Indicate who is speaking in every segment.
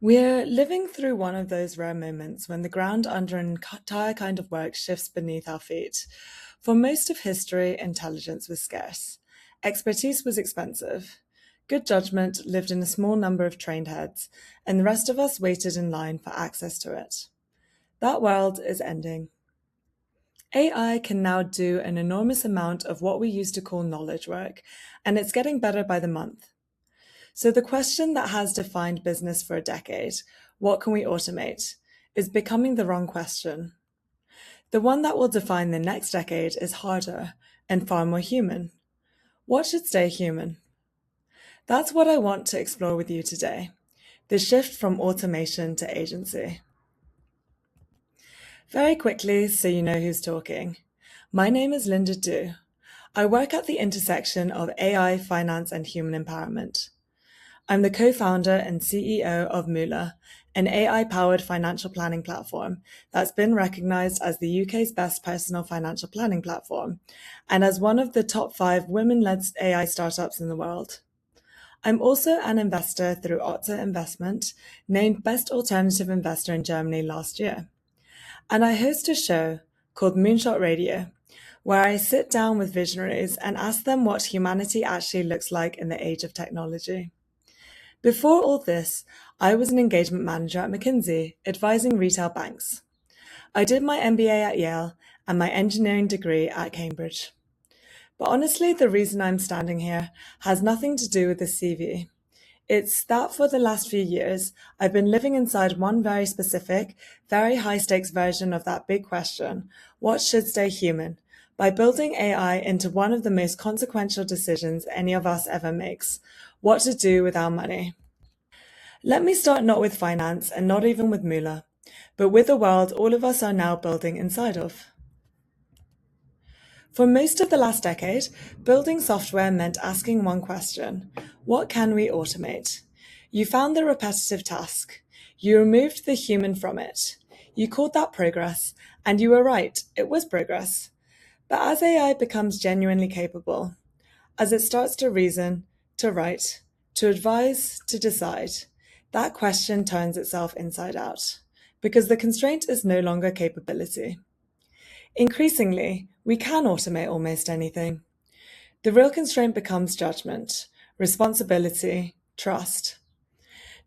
Speaker 1: We're living through one of those rare moments when the ground under an entire kind of work shifts beneath our feet. For most of history, intelligence was scarce. Expertise was expensive. Good judgment lived in a small number of trained heads, and the rest of us waited in line for access to it. That world is ending. AI can now do an enormous amount of what we used to call knowledge work, and it's getting better by the month. So the question that has defined business for a decade, what can we automate, is becoming the wrong question. The one that will define the next decade is harder and far more human. What should stay human? That's what I want to explore with you today, the shift from automation to agency. Very quickly, so you know who's talking. My name is Linda Du. I work at the intersection of AI, finance, and human empowerment. I'm the co-founder and CEO of Moola, an AI-powered financial planning platform that's been recognized as the UK's best personal financial planning platform and as one of the top 5 women-led AI startups in the world. I'm also an investor through Otter Investment, named Best Alternative Investor in Germany last year. And I host a show called Moonshot Radio, where I sit down with visionaries and ask them what humanity actually looks like in the age of technology. Before all this, I was an engagement manager at McKinsey, advising retail banks. I did my MBA at Yale and my engineering degree at Cambridge. But honestly, the reason I'm standing here has nothing to do with the CV. It's that for the last few years, I've been living inside one very specific, very high-stakes version of that big question, what should stay human, by building AI into one of the most consequential decisions any of us ever makes, what to do with our money. Let me start not with finance and not even with Moola, but with the world all of us are now building inside of. For most of the last decade, building software meant asking one question: what can we automate? You found the repetitive task. You removed the human from it. You called that progress, and you were right, it was progress. But as AI becomes genuinely capable, as it starts to reason, to write, to advise, to decide, that question turns itself inside out, because the constraint is no longer capability. Increasingly, we can automate almost anything. The real constraint becomes judgment, responsibility, trust.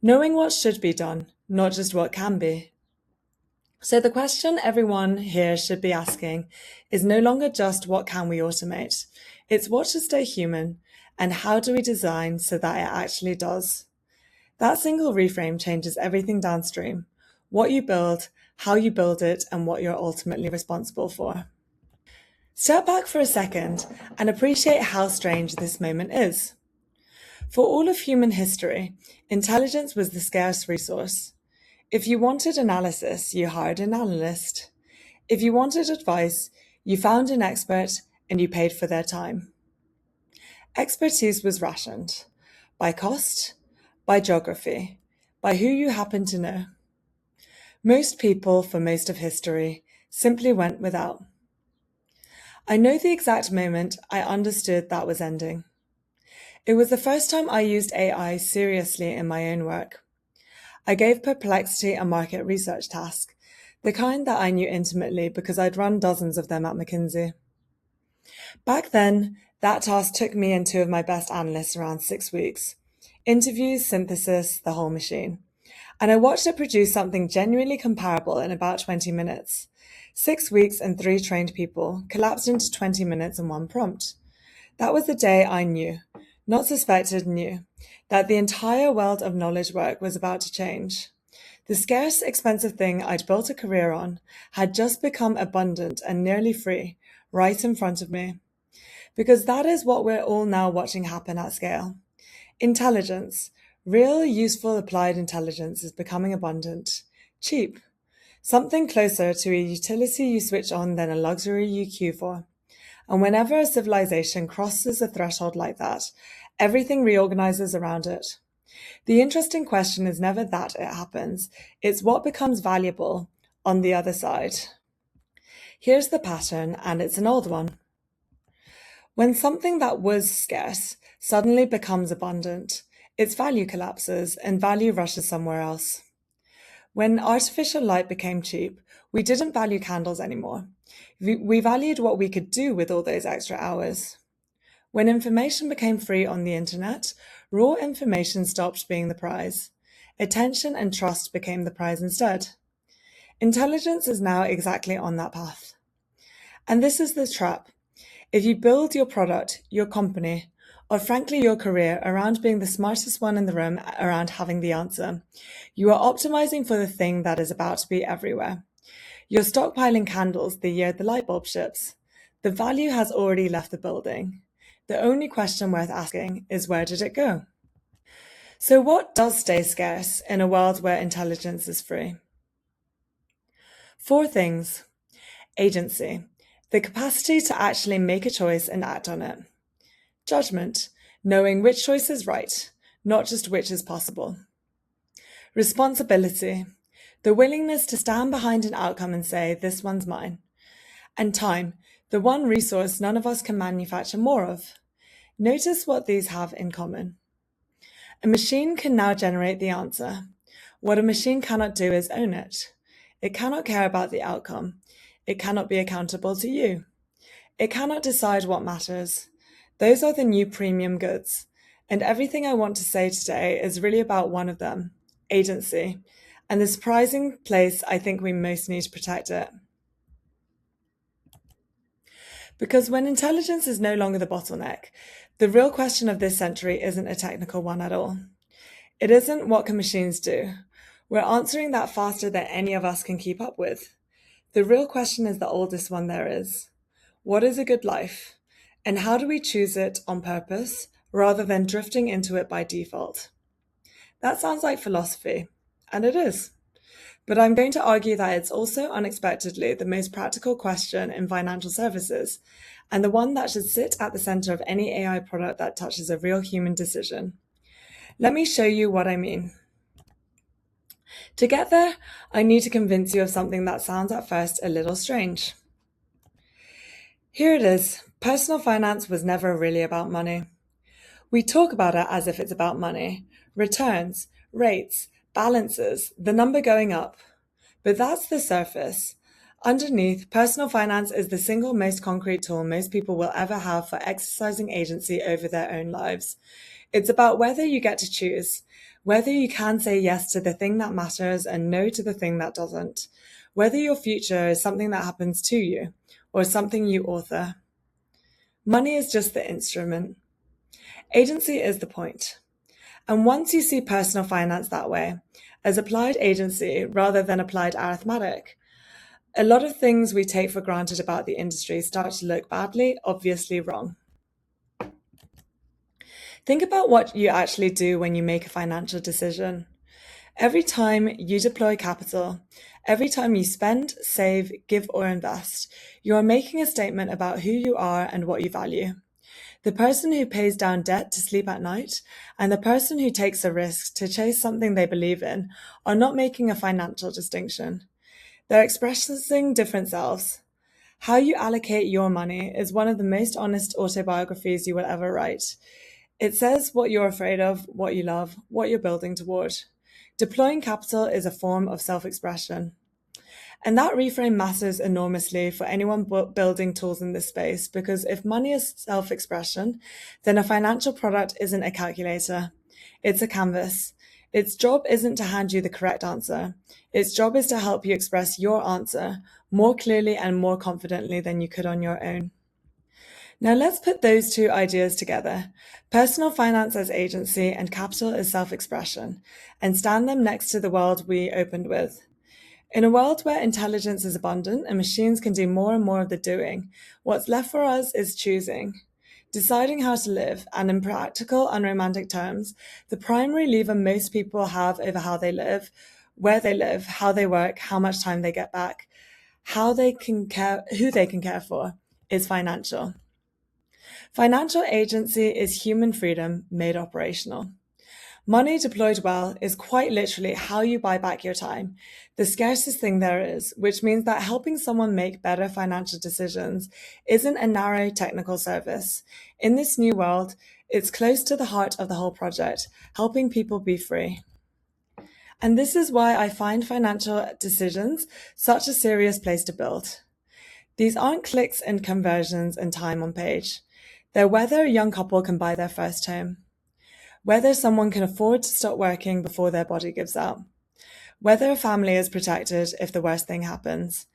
Speaker 1: Knowing what should be done, not just what can be. So the question everyone here should be asking is no longer just what can we automate? It's what should stay human, and how do we design so that it actually does? That single reframe changes everything downstream: what you build, how you build it, and what you're ultimately responsible for. Step back for a second and appreciate how strange this moment is. For all of human history, intelligence was the scarce resource. If you wanted analysis, you hired an analyst. If you wanted advice, you found an expert and you paid for their time. Expertise was rationed by cost, by geography, by who you happen to know. Most people, for most of history, simply went without. I know the exact moment I understood that was ending. It was the first time I used AI seriously in my own work. I gave Perplexity a market research task, the kind that I knew intimately because I'd run dozens of them at McKinsey. Back then, that task took me and 2 of my best analysts around 6 weeks. Interviews, synthesis, the whole machine. And I watched it produce something genuinely comparable in about 20 minutes. 6 weeks and 3 trained people collapsed into 20 minutes and 1 prompt. That was the day I knew, not suspected, knew, that the entire world of knowledge work was about to change. The scarce, expensive thing I'd built a career on had just become abundant and nearly free, right in front of me. Because that is what we're all now watching happen at scale. Intelligence, real, useful, applied intelligence is becoming abundant, cheap, something closer to a utility you switch on than a luxury you queue for. And whenever a civilization crosses a threshold like that, everything reorganizes around it. The interesting question is never that it happens, it's what becomes valuable on the other side. Here's the pattern, and it's an old one. When something that was scarce suddenly becomes abundant, its value collapses and value rushes somewhere else. When artificial light became cheap, we didn't value candles anymore. We valued what we could do with all those extra hours. When information became free on the internet, raw information stopped being the prize. Attention and trust became the prize instead. Intelligence is now exactly on that path. And this is the trap. If you build your product, your company, or frankly your career around being the smartest one in the room, around having the answer, you are optimizing for the thing that is about to be everywhere. You're stockpiling candles the year the light bulb ships. The value has already left the building. The only question worth asking is, where did it go? So what does stay scarce in a world where intelligence is free? 4 things. Agency, the capacity to actually make a choice and act on it. Judgment, knowing which choice is right, not just which is possible. Responsibility, the willingness to stand behind an outcome and say, this one's mine. And time, the one resource none of us can manufacture more of. Notice what these have in common. A machine can now generate the answer. What a machine cannot do is own it. It cannot care about the outcome. It cannot be accountable to you. It cannot decide what matters. Those are the new premium goods. And everything I want to say today is really about one of them, agency, and the surprising place I think we most need to protect it. Because when intelligence is no longer the bottleneck, the real question of this century isn't a technical one at all. It isn't what can machines do. We're answering that faster than any of us can keep up with. The real question is the oldest one there is. What is a good life? And how do we choose it on purpose rather than drifting into it by default? That sounds like philosophy, and it is. But I'm going to argue that it's also unexpectedly the most practical question in financial services, and the one that should sit at the center of any AI product that touches a real human decision. Let me show you what I mean. To get there, I need to convince you of something that sounds at first a little strange. Here it is. Personal finance was never really about money. We talk about it as if it's about money, returns, rates, balances, the number going up. But that's the surface. Underneath, personal finance is the single most concrete tool most people will ever have for exercising agency over their own lives. It's about whether you get to choose, whether you can say yes to the thing that matters and no to the thing that doesn't, whether your future is something that happens to you or something you author. Money is just the instrument. Agency is the point. And once you see personal finance that way, as applied agency rather than applied arithmetic, a lot of things we take for granted about the industry start to look badly, obviously wrong. Think about what you actually do when you make a financial decision. Every time you deploy capital, every time you spend, save, give, or invest, you are making a statement about who you are and what you value. The person who pays down debt to sleep at night and the person who takes a risk to chase something they believe in are not making a financial distinction. They're expressing different selves. How you allocate your money is one of the most honest autobiographies you will ever write. It says what you're afraid of, what you love, what you're building toward. Deploying capital is a form of self-expression. And that reframe matters enormously for anyone building tools in this space, because if money is self-expression, then a financial product isn't a calculator. It's a canvas. Its job isn't to hand you the correct answer. Its job is to help you express your answer more clearly and more confidently than you could on your own. Now let's put those two ideas together, personal finance as agency and capital as self-expression, and stand them next to the world we opened with. In a world where intelligence is abundant and machines can do more and more of the doing, what's left for us is choosing. Deciding how to live, and in practical, unromantic terms, the primary lever most people have over how they live, where they live, how they work, how much time they get back, who they can care for, is financial. Financial agency is human freedom made operational. Money deployed well is quite literally how you buy back your time, the scarcest thing there is, which means that helping someone make better financial decisions isn't a narrow technical service. In this new world, It's close to the heart of the whole project, helping people be free. And this is why I find financial decisions such a serious place to build. These aren't clicks and conversions and time on page. They're whether a young couple can buy their first home, whether someone can afford to stop working before their body gives out, whether a family is protected if the worst thing happens.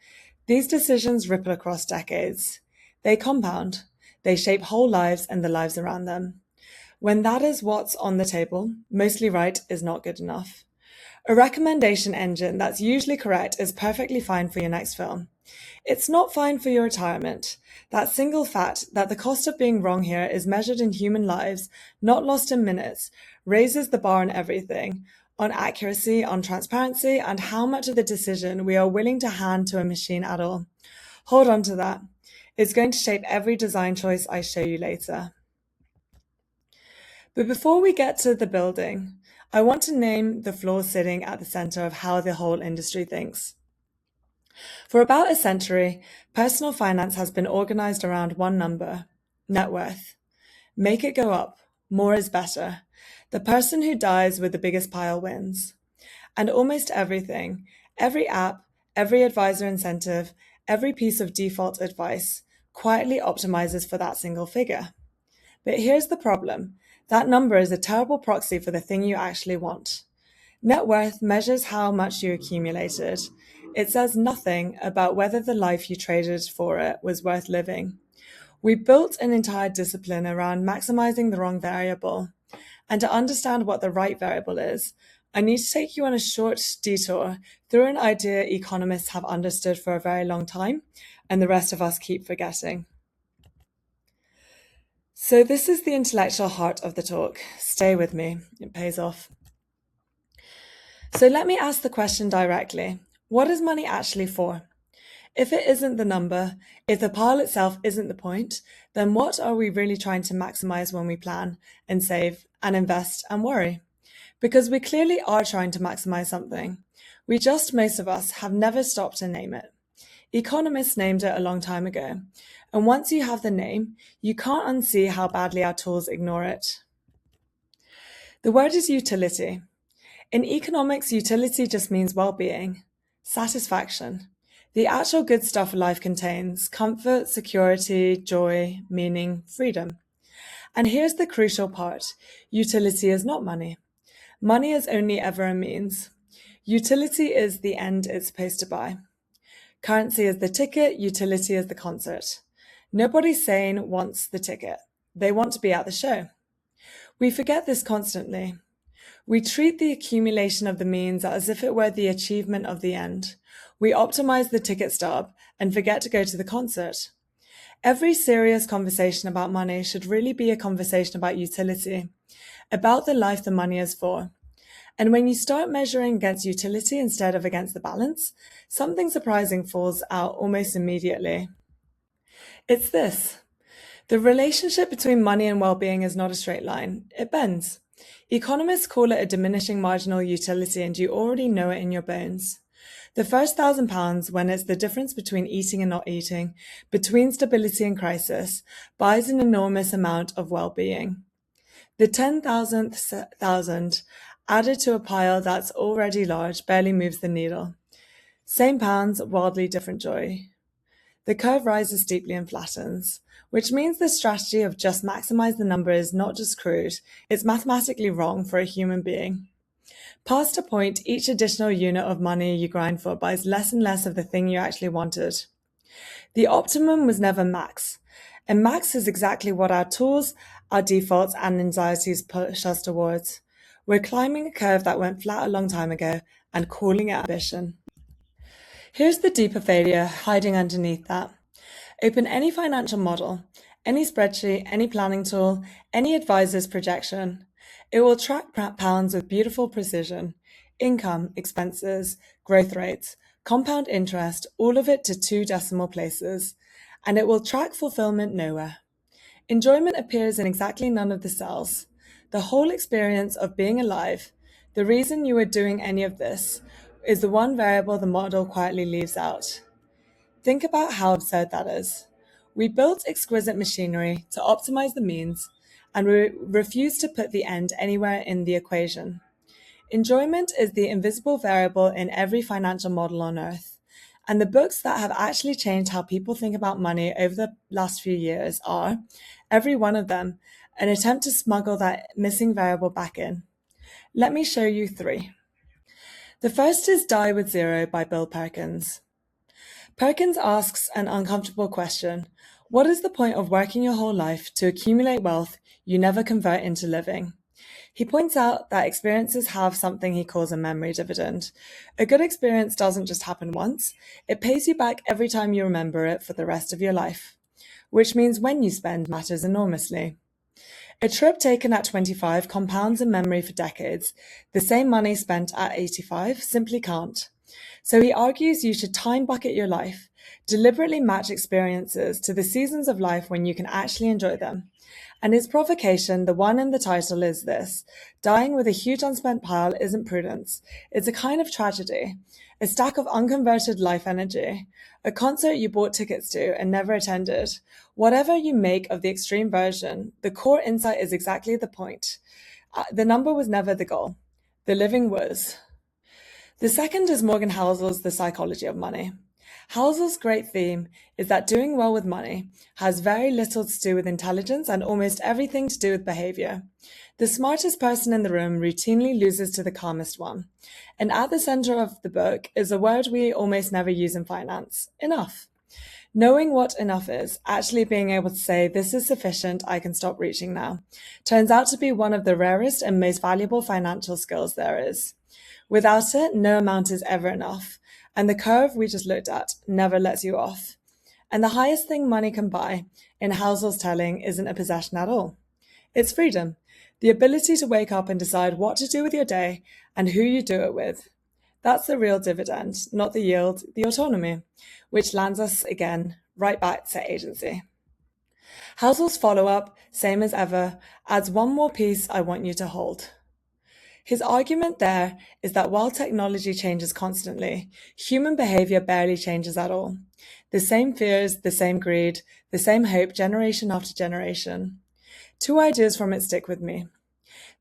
Speaker 1: These decisions ripple across decades. They compound. They shape whole lives and the lives around them. When that is what's on the table, mostly right is not good enough. A recommendation engine that's usually correct is perfectly fine for your next film. It's not fine for your retirement. That single fact that the cost of being wrong here is measured in human lives, not lost in minutes, raises the bar on everything, on accuracy, on transparency, and how much of the decision we are willing to hand to a machine at all. Hold on to that. It's going to shape every design choice I show you later. But before we get to the building, I want to name the flaw sitting at the center of how the whole industry thinks. For about a century, personal finance has been organized around one number: net worth. Make it go up. More is better. The person who dies with the biggest pile wins. And almost everything, every app, every advisor incentive, every piece of default advice, quietly optimizes for that single figure. But here's the problem. That number is a terrible proxy for the thing you actually want. Net worth measures how much you accumulated. It says nothing about whether the life you traded for it was worth living. We built an entire discipline around maximizing the wrong variable. And to understand what the right variable is, I need to take you on a short detour through an idea economists have understood for a very long time, and the rest of us keep forgetting. So this is the intellectual heart of the talk. Stay with me, it pays off. So let me ask the question directly. What is money actually for? If it isn't the number, if the pile itself isn't the point, then what are we really trying to maximize when we plan and save and invest and worry? Because we clearly are trying to maximize something. Most of us, have never stopped to name it. Economists named it a long time ago. And once you have the name, you can't unsee how badly our tools ignore it. The word is utility. In economics, utility just means well-being, satisfaction, the actual good stuff life contains: comfort, security, joy, meaning, freedom. And here's the crucial part. Utility is not money. Money is only ever a means. Utility is the end it's supposed to buy. Currency is the ticket, utility is the concert. Nobody sane wants the ticket. They want to be at the show. We forget this constantly. We treat the accumulation of the means as if it were the achievement of the end. We optimize the ticket stub and forget to go to the concert. Every serious conversation about money should really be a conversation about utility, about the life the money is for. And when you start measuring against utility instead of against the balance, something surprising falls out almost immediately. It's this. The relationship between money and well-being is not a straight line. It bends. Economists call it a diminishing marginal utility, and you already know it in your bones. The first £1,000, when it's the difference between eating and not eating, between stability and crisis, buys an enormous amount of well-being. The 10,000th added to a pile that's already large barely moves the needle. Same pounds, wildly different joy. The curve rises steeply and flattens, which means the strategy of just maximize the number is not just crude, it's mathematically wrong for a human being. Past a point, each additional unit of money you grind for buys less and less of the thing you actually wanted. The optimum was never max, and max is exactly what our tools, our defaults, and anxieties push us towards. We're climbing a curve that went flat a long time ago and calling it ambition. Here's the deeper failure hiding underneath that. Open any financial model, any spreadsheet, any planning tool, any advisor's projection. It will track pounds with beautiful precision: income, expenses, growth rates, compound interest, all of it to 2 decimal places. And it will track fulfillment nowhere. Enjoyment appears in exactly none of the cells. The whole experience of being alive, the reason you are doing any of this, is the one variable the model quietly leaves out. Think about how absurd that is. We built exquisite machinery to optimize the means, and we refuse to put the end anywhere in the equation. Enjoyment is the invisible variable in every financial model on earth. And the books that have actually changed how people think about money over the last few years are, every one of them, an attempt to smuggle that missing variable back in. Let me show you 3. The first is Die with Zero by Bill Perkins. Perkins asks an uncomfortable question. What is the point of working your whole life to accumulate wealth you never convert into living? He points out that experiences have something he calls a memory dividend. A good experience doesn't just happen once, it pays you back every time you remember it for the rest of your life, which means when you spend matters enormously. A trip taken at 25 compounds in memory for decades. The same money spent at 85 simply can't. So he argues you should time bucket your life, deliberately match experiences to the seasons of life when you can actually enjoy them. And his provocation, the one in the title, is this: dying with a huge unspent pile isn't prudence. It's a kind of tragedy, a stack of unconverted life energy, a concert you bought tickets to and never attended. Whatever you make of the extreme version, the core insight is exactly the point. The number was never the goal. The living was. The second is Morgan Housel's The Psychology of Money. Housel's great theme is that doing well with money has very little to do with intelligence and almost everything to do with behavior. The smartest person in the room routinely loses to the calmest one. And at the center of the book is a word we almost never use in finance: enough. Knowing what enough is, actually being able to say, this is sufficient, I can stop reaching now, turns out to be one of the rarest and most valuable financial skills there is. Without it, no amount is ever enough. And the curve we just looked at never lets you off. And the highest thing money can buy, in Housel's telling, isn't a possession at all. It's freedom, the ability to wake up and decide what to do with your day and who you do it with. That's the real dividend, not the yield, the autonomy, which lands us again right back to agency. Housel's follow-up, same as ever, adds one more piece I want you to hold. His argument there is that while technology changes constantly, human behavior barely changes at all. The same fears, the same greed, the same hope generation after generation. 2 ideas from it stick with me.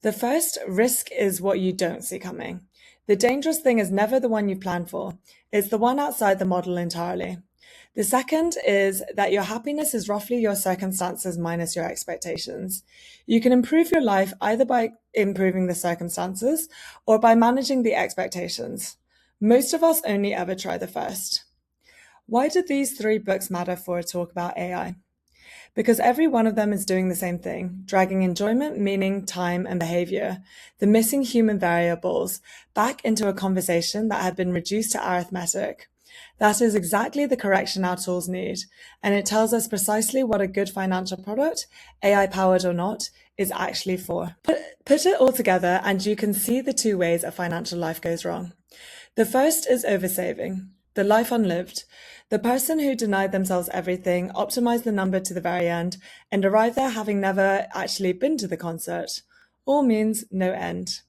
Speaker 1: The first, risk is what you don't see coming. The dangerous thing is never the one you plan for. It's the one outside the model entirely. The second is that your happiness is roughly your circumstances minus your expectations. You can improve your life either by improving the circumstances or by managing the expectations. Most of us only ever try the first. Why do these 3 books matter for a talk about AI? Because every one of them is doing the same thing, dragging enjoyment, meaning, time, and behavior, the missing human variables, back into a conversation that had been reduced to arithmetic. That is exactly the correction our tools need, and it tells us precisely what a good financial product, AI-powered or not, is actually for. Put it all together and you can see the 2 ways a financial life goes wrong. The first is oversaving, the life unlived. The person who denied themselves everything, optimized the number to the very end, and arrived there having never actually been to the concert. All means no end.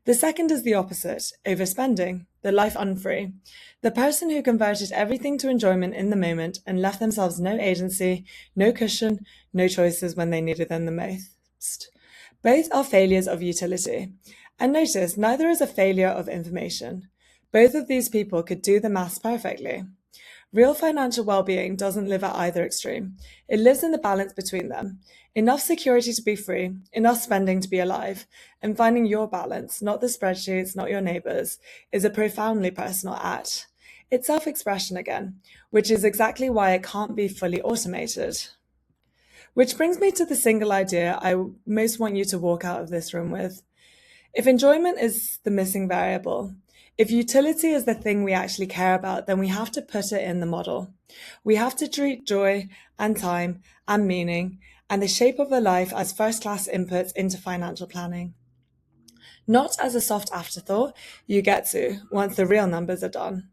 Speaker 1: The second is the opposite, overspending, the life unfree. The person who converted everything to enjoyment in the moment and left themselves no agency, no cushion, no choices when they needed them the most. Both are failures of utility. And notice, neither is a failure of information. Both of these people could do the maths perfectly. Real financial well-being doesn't live at either extreme. It lives in the balance between them. Enough security to be free, enough spending to be alive, and finding your balance, not the spreadsheets, not your neighbors, is a profoundly personal act. It's self-expression again, which is exactly why it can't be fully automated. Which brings me to the single idea I most want you to walk out of this room with. If enjoyment is the missing variable, if utility is the thing we actually care about, then we have to put it in the model. We have to treat joy and time and meaning and the shape of a life as first-class inputs into financial planning. Not as a soft afterthought you get to once the real numbers are done.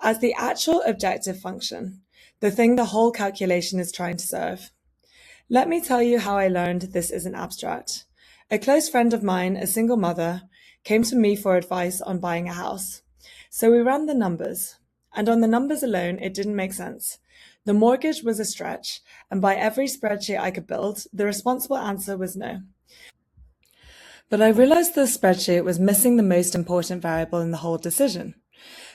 Speaker 1: As the actual objective function, the thing the whole calculation is trying to serve. Let me tell you how I learned this isn't abstract. A close friend of mine, a single mother, came to me for advice on buying a house. So we ran the numbers, and on the numbers alone, it didn't make sense. The mortgage was a stretch, and by every spreadsheet I could build, the responsible answer was no. But I realized the spreadsheet was missing the most important variable in the whole decision.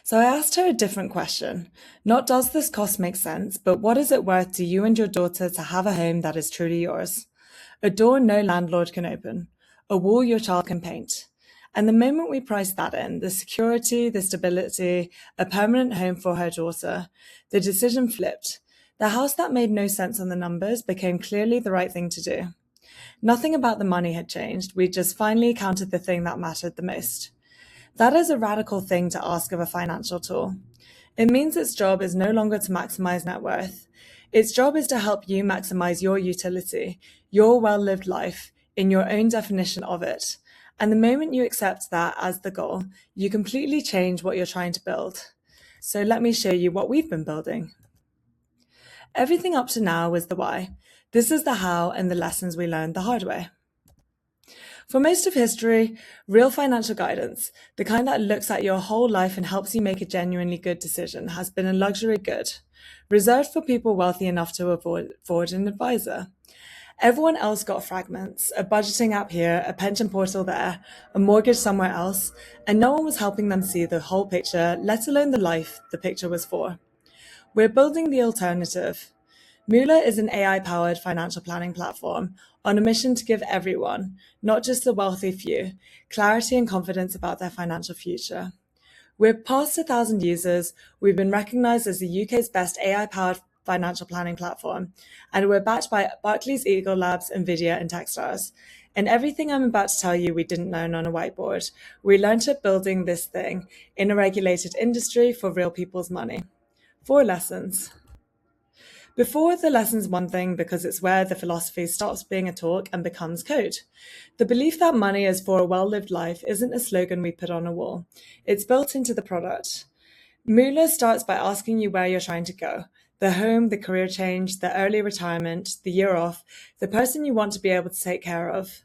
Speaker 1: So I asked her a different question. Not does this cost make sense, but what is it worth to you and your daughter to have a home that is truly yours? A door no landlord can open, a wall your child can paint. And the moment we priced that in, the security, the stability, a permanent home for her daughter, the decision flipped. The house that made no sense on the numbers became clearly the right thing to do. Nothing about the money had changed. We just finally counted the thing that mattered the most. That is a radical thing to ask of a financial tool. It means its job is no longer to maximize net worth. Its job is to help you maximize your utility, your well-lived life, in your own definition of it. And the moment you accept that as the goal, you completely change what you're trying to build. So let me show you what we've been building. Everything up to now was the why. This is the how and the lessons we learned the hard way. For most of history, real financial guidance, the kind that looks at your whole life and helps you make a genuinely good decision, has been a luxury good, reserved for people wealthy enough to afford an advisor. Everyone else got fragments, a budgeting app here, a pension portal there, a mortgage somewhere else, and no one was helping them see the whole picture, let alone the life the picture was for. We're building the alternative. Moola is an AI-powered financial planning platform on a mission to give everyone, not just the wealthy few, clarity and confidence about their financial future. We're past 1,000 users, we've been recognized as the UK's best AI-powered financial planning platform, and we're backed by Barclays, Eagle Labs, NVIDIA, and Techstars. And everything I'm about to tell you we didn't learn on a whiteboard. We learned it building this thing in a regulated industry for real people's money. 4 lessons. Before, the lesson's one thing because it's where the philosophy stops being a talk and becomes code. The belief that money is for a well-lived life isn't a slogan we put on a wall. It's built into the product. Moola starts by asking you where you're trying to go. The home, the career change, the early retirement, the year off, the person you want to be able to take care of.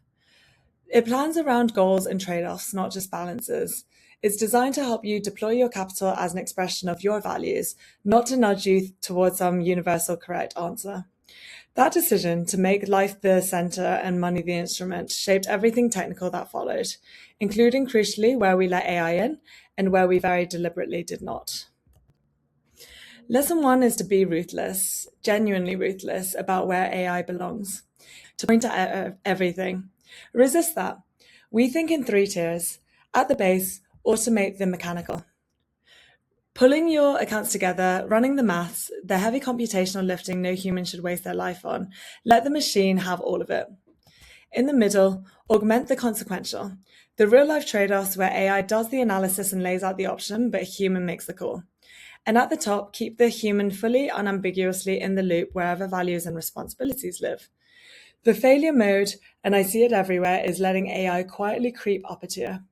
Speaker 1: It plans around goals and trade-offs, not just balances. It's designed to help you deploy your capital as an expression of your values, not to nudge you towards some universal correct answer. That decision to make life the center and money the instrument shaped everything technical that followed, including crucially where we let AI in and where we very deliberately did not. Lesson 1 is to be ruthless, genuinely ruthless about where AI belongs, to point at everything. Resist that. We think in 3 tiers. At the base, automate the mechanical. Pulling your accounts together, running the maths, the heavy computational lifting no human should waste their life on. Let the machine have all of it. In the middle, augment the consequential. The real-life trade-offs where AI does the analysis and lays out the option, but a human makes the call. And at the top, keep the human fully, unambiguously in the loop wherever values and responsibilities live. The failure mode, and I see it everywhere, is letting AI quietly creep up a tier.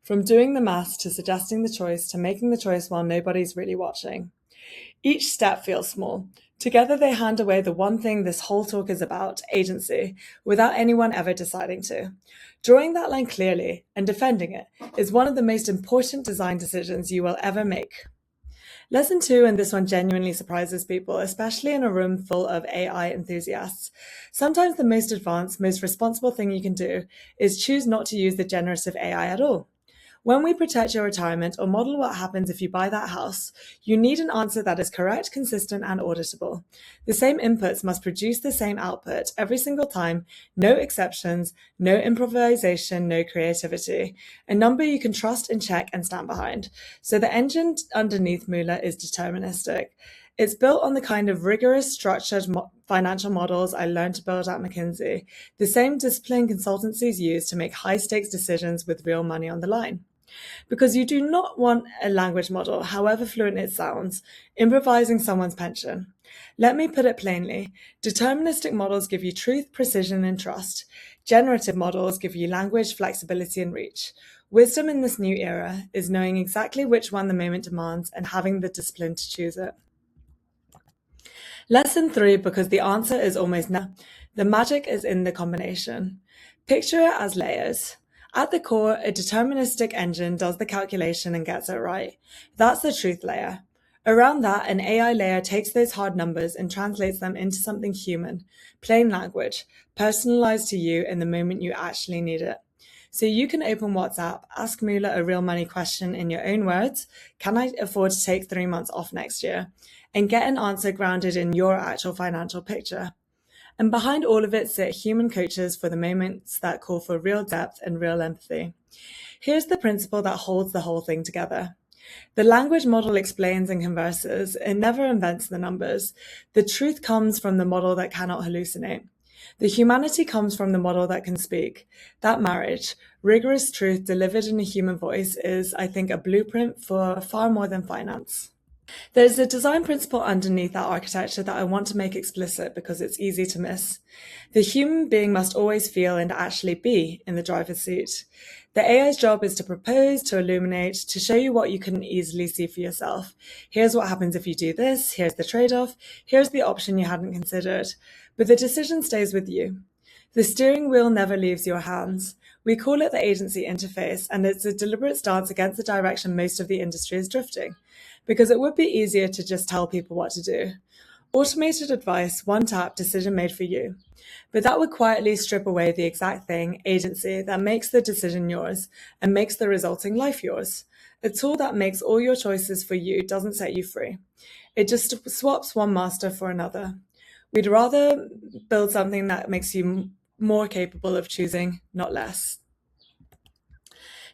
Speaker 1: From doing the maths to suggesting the choice to making the choice while nobody's really watching. Each step feels small. Together they hand away the one thing this whole talk is about, agency, without anyone ever deciding to. Drawing that line clearly and defending it is one of the most important design decisions you will ever make. Lesson 2, and this one genuinely surprises people, especially in a room full of AI enthusiasts. Sometimes the most advanced, most responsible thing you can do is choose not to use the generative AI at all. When we protect your retirement or model what happens if you buy that house, you need an answer that is correct, consistent, and auditable. The same inputs must produce the same output every single time, no exceptions, no improvisation, no creativity. A number you can trust and check and stand behind. So the engine underneath Moola is deterministic. It's built on the kind of rigorous, structured financial models I learned to build at McKinsey, the same discipline consultancies use to make high-stakes decisions with real money on the line. Because you do not want a language model, however fluent it sounds, improvising someone's pension. Let me put it plainly. Deterministic models give you truth, precision, and trust. Generative models give you language, flexibility, and reach. Wisdom in this new era is knowing exactly which one the moment demands and having the discipline to choose it. Lesson 3, because the answer is almost never. The magic is in the combination. Picture it as layers. At the core, a deterministic engine does the calculation and gets it right. That's the truth layer. Around that, an AI layer takes those hard numbers and translates them into something human, plain language, personalized to you in the moment you actually need it. So you can open WhatsApp, ask Moola a real money question in your own words, can I afford to take 3 months off next year? And get an answer grounded in your actual financial picture. And behind all of it sit human coaches for the moments that call for real depth and real empathy. Here's the principle that holds the whole thing together. The language model explains and converses. It never invents the numbers. The truth comes from the model that cannot hallucinate. The humanity comes from the model that can speak. That marriage, rigorous truth delivered in a human voice, is, I think, a blueprint for far more than finance. There's a design principle underneath that architecture that I want to make explicit because it's easy to miss. The human being must always feel and actually be in the driver's seat. The AI's job is to propose, to illuminate, to show you what you couldn't easily see for yourself. Here's what happens if you do this, here's the trade-off, here's the option you hadn't considered. But the decision stays with you. The steering wheel never leaves your hands. We call it the agency interface, and it's a deliberate stance against the direction most of the industry is drifting, because it would be easier to just tell people what to do. Automated advice, one tap, decision made for you. But that would quietly strip away the exact thing, agency, that makes the decision yours and makes the resulting life yours. A tool that makes all your choices for you doesn't set you free. It just swaps one master for another. We'd rather build something that makes you more capable of choosing, not less.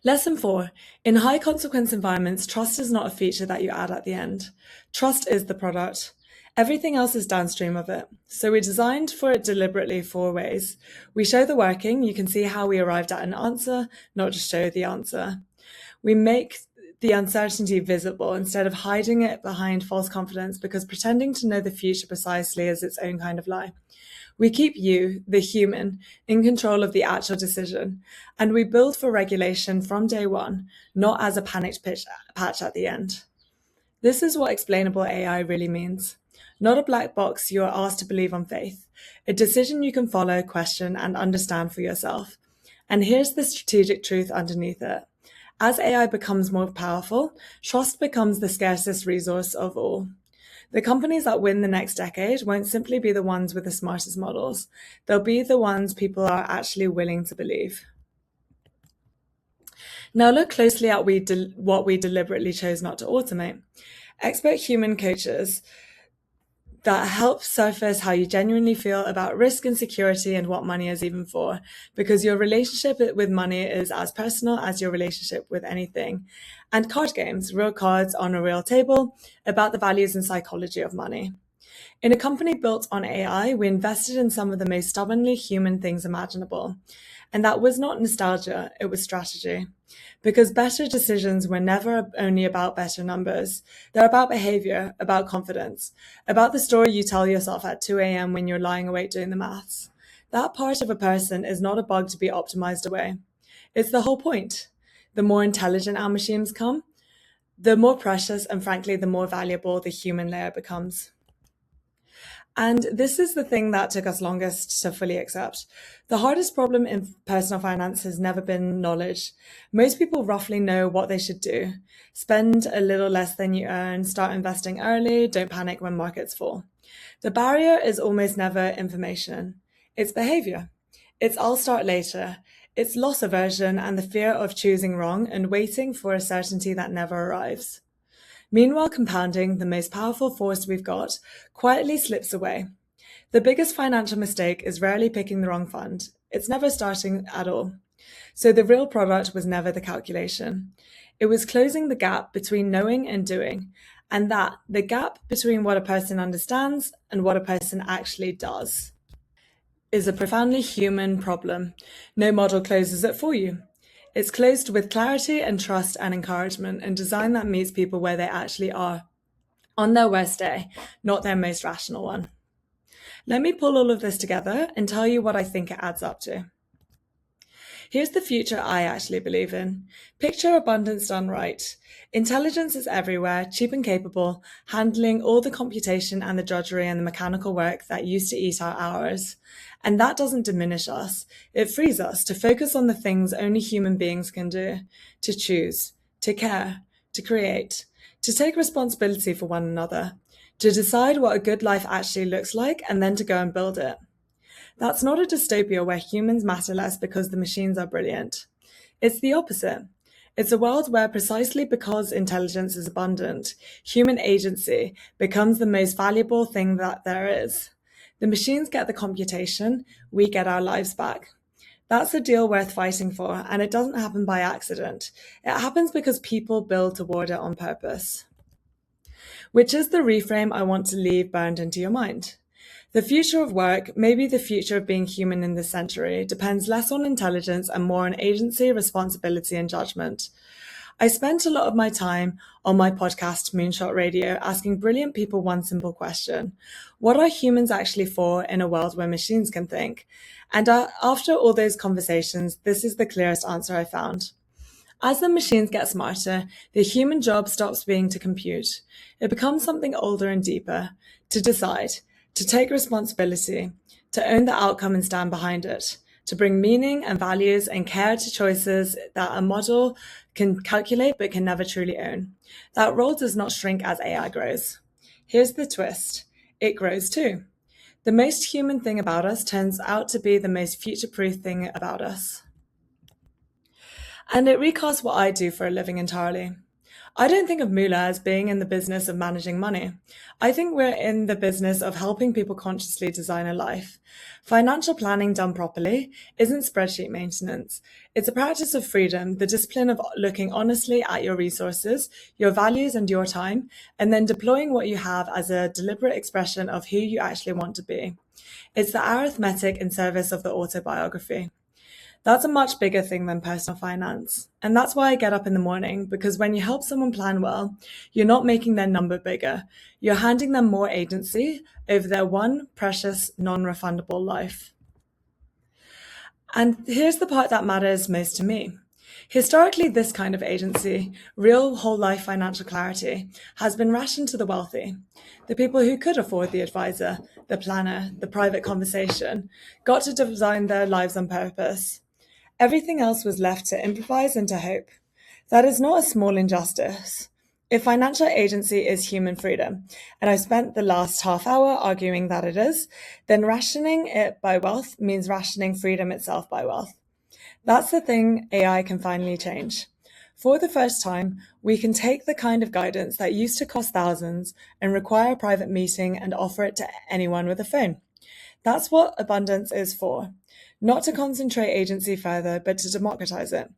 Speaker 1: Lesson 4. In high consequence environments, trust is not a feature that you add at the end. Trust is the product. Everything else is downstream of it. So we designed for it deliberately 4 ways. We show the working. You can see how we arrived at an answer, not just show the answer. We make the uncertainty visible instead of hiding it behind false confidence, because pretending to know the future precisely is its own kind of lie. We keep you, the human, in control of the actual decision, and we build for regulation from day one, not as a panicked patch at the end. This is what explainable AI really means. Not a black box you are asked to believe on faith, a decision you can follow, question, and understand for yourself. And here's the strategic truth underneath it. As AI becomes more powerful, trust becomes the scarcest resource of all. The companies that win the next decade won't simply be the ones with the smartest models. They'll be the ones people are actually willing to believe. Now look closely at what we deliberately chose not to automate. Expert human coaches that help surface how you genuinely feel about risk and security and what money is even for, because your relationship with money is as personal as your relationship with anything. And card games, real cards on a real table, about the values and psychology of money. In a company built on AI, we invested in some of the most stubbornly human things imaginable. And that was not nostalgia, it was strategy. Because better decisions were never only about better numbers. They're about behavior, about confidence, about the story you tell yourself at 2 a.m. when you're lying awake doing the maths. That part of a person is not a bug to be optimized away. It's the whole point. The more intelligent our machines come, the more precious and frankly, the more valuable the human layer becomes. And this is the thing that took us longest to fully accept. The hardest problem in personal finance has never been knowledge. Most people roughly know what they should do. Spend a little less than you earn, start investing early, don't panic when markets fall. The barrier is almost never information. It's behavior. It's I'll start later. It's loss aversion and the fear of choosing wrong and waiting for a certainty that never arrives. Meanwhile, compounding, the most powerful force we've got, quietly slips away. The biggest financial mistake is rarely picking the wrong fund. It's never starting at all. So the real product was never the calculation. It was closing the gap between knowing and doing, and that, the gap between what a person understands and what a person actually does, is a profoundly human problem. No model closes it for you. It's closed with clarity and trust and encouragement and design that meets people where they actually are, on their worst day, not their most rational one. Let me pull all of this together and tell you what I think it adds up to. Here's the future I actually believe in. Picture abundance done right. Intelligence is everywhere, cheap and capable, handling all the computation and the drudgery and the mechanical work that used to eat our hours. And that doesn't diminish us. It frees us to focus on the things only human beings can do, to choose, to care, to create. to take responsibility for one another, to decide what a good life actually looks like, and then to go and build it. That's not a dystopia where humans matter less because the machines are brilliant. It's the opposite. It's a world where, precisely because intelligence is abundant, human agency becomes the most valuable thing that there is. The machines get the computation, we get our lives back. That's a deal worth fighting for, and it doesn't happen by accident. It happens because people build toward it on purpose. Which is the reframe I want to leave burned into your mind. The future of work, maybe the future of being human in this century, depends less on intelligence and more on agency, responsibility, and judgment. I spent a lot of my time on my podcast, Moonshot Radio, asking brilliant people one simple question. What are humans actually for in a world where machines can think? And after all those conversations, this is the clearest answer I found. As the machines get smarter, the human job stops being to compute. It becomes something older and deeper, to decide, to take responsibility, to own the outcome and stand behind it, to bring meaning and values and care to choices that a model can calculate but can never truly own. That role does not shrink as AI grows. Here's the twist. It grows too. The most human thing about us turns out to be the most future-proof thing about us. And it recasts what I do for a living entirely. I don't think of Moola as being in the business of managing money. I think we're in the business of helping people consciously design a life. Financial planning done properly isn't spreadsheet maintenance. It's a practice of freedom, the discipline of looking honestly at your resources, your values and your time, and then deploying what you have as a deliberate expression of who you actually want to be. It's the arithmetic in service of the autobiography. That's a much bigger thing than personal finance. And that's why I get up in the morning, because when you help someone plan well, you're not making their number bigger. You're handing them more agency over their one precious, non-refundable life. And here's the part that matters most to me. Historically, this kind of agency, real whole life financial clarity, has been rationed to the wealthy. The people who could afford the advisor, the planner, the private conversation, got to design their lives on purpose. Everything else was left to improvise and to hope. That is not a small injustice. If financial agency is human freedom, and I've spent the last half hour arguing that it is, then rationing it by wealth means rationing freedom itself by wealth. That's the thing AI can finally change. For the first time, we can take the kind of guidance that used to cost thousands and require a private meeting and offer it to anyone with a phone. That's what abundance is for. Not to concentrate agency further, but to democratize it.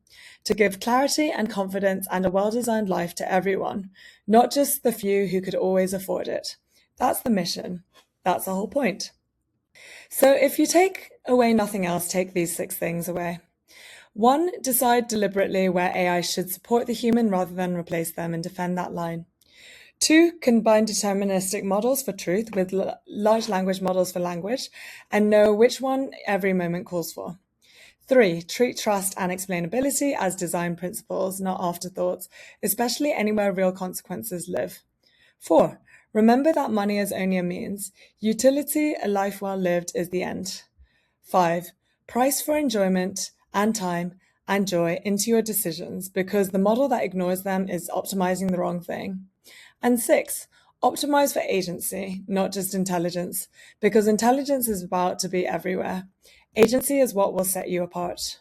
Speaker 1: To give clarity and confidence and a well-designed life to everyone, not just the few who could always afford it. That's the mission. That's the whole point. So if you take away nothing else, take these 6 things away. 1, decide deliberately where AI should support the human rather than replace them and defend that line. 2, combine deterministic models for truth with large language models for language and know which one every moment calls for. 3, treat trust and explainability as design principles, not afterthoughts, especially anywhere real consequences live. 4, remember that money is only a means. Utility, a life well lived, is the end. 5, price for enjoyment and time and joy into your decisions because the model that ignores them is optimizing the wrong thing. And 6, optimize for agency, not just intelligence, because intelligence is about to be everywhere. Agency is what will set you apart.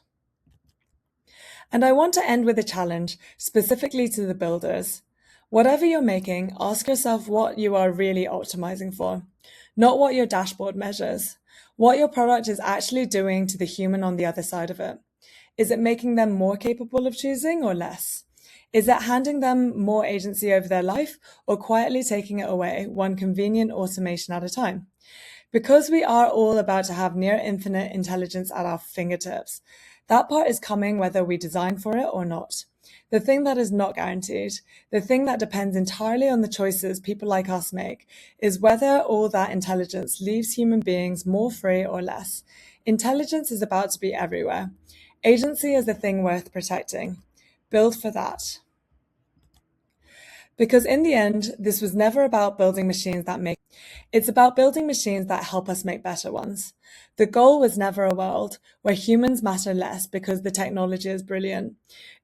Speaker 1: And I want to end with a challenge, specifically to the builders. Whatever you're making, ask yourself what you are really optimizing for, not what your dashboard measures, what your product is actually doing to the human on the other side of it. Is it making them more capable of choosing or less? Is it handing them more agency over their life or quietly taking it away, one convenient automation at a time? Because we are all about to have near infinite intelligence at our fingertips, that part is coming whether we design for it or not. The thing that is not guaranteed, the thing that depends entirely on the choices people like us make, is whether all that intelligence leaves human beings more free or less. Intelligence is about to be everywhere. Agency is the thing worth protecting. Build for that. Because in the end, this was never about building machines that make, it's about building machines that help us make better ones. The goal was never a world where humans matter less because the technology is brilliant.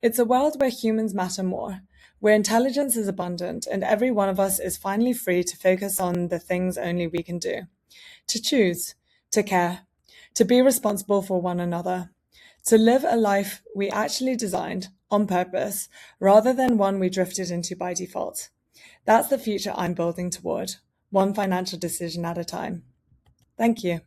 Speaker 1: It's a world where humans matter more, where intelligence is abundant and every one of us is finally free to focus on the things only we can do, to choose, to care, to be responsible for one another, to live a life we actually designed on purpose rather than one we drifted into by default. That's the future I'm building toward, one financial decision at a time. Thank you.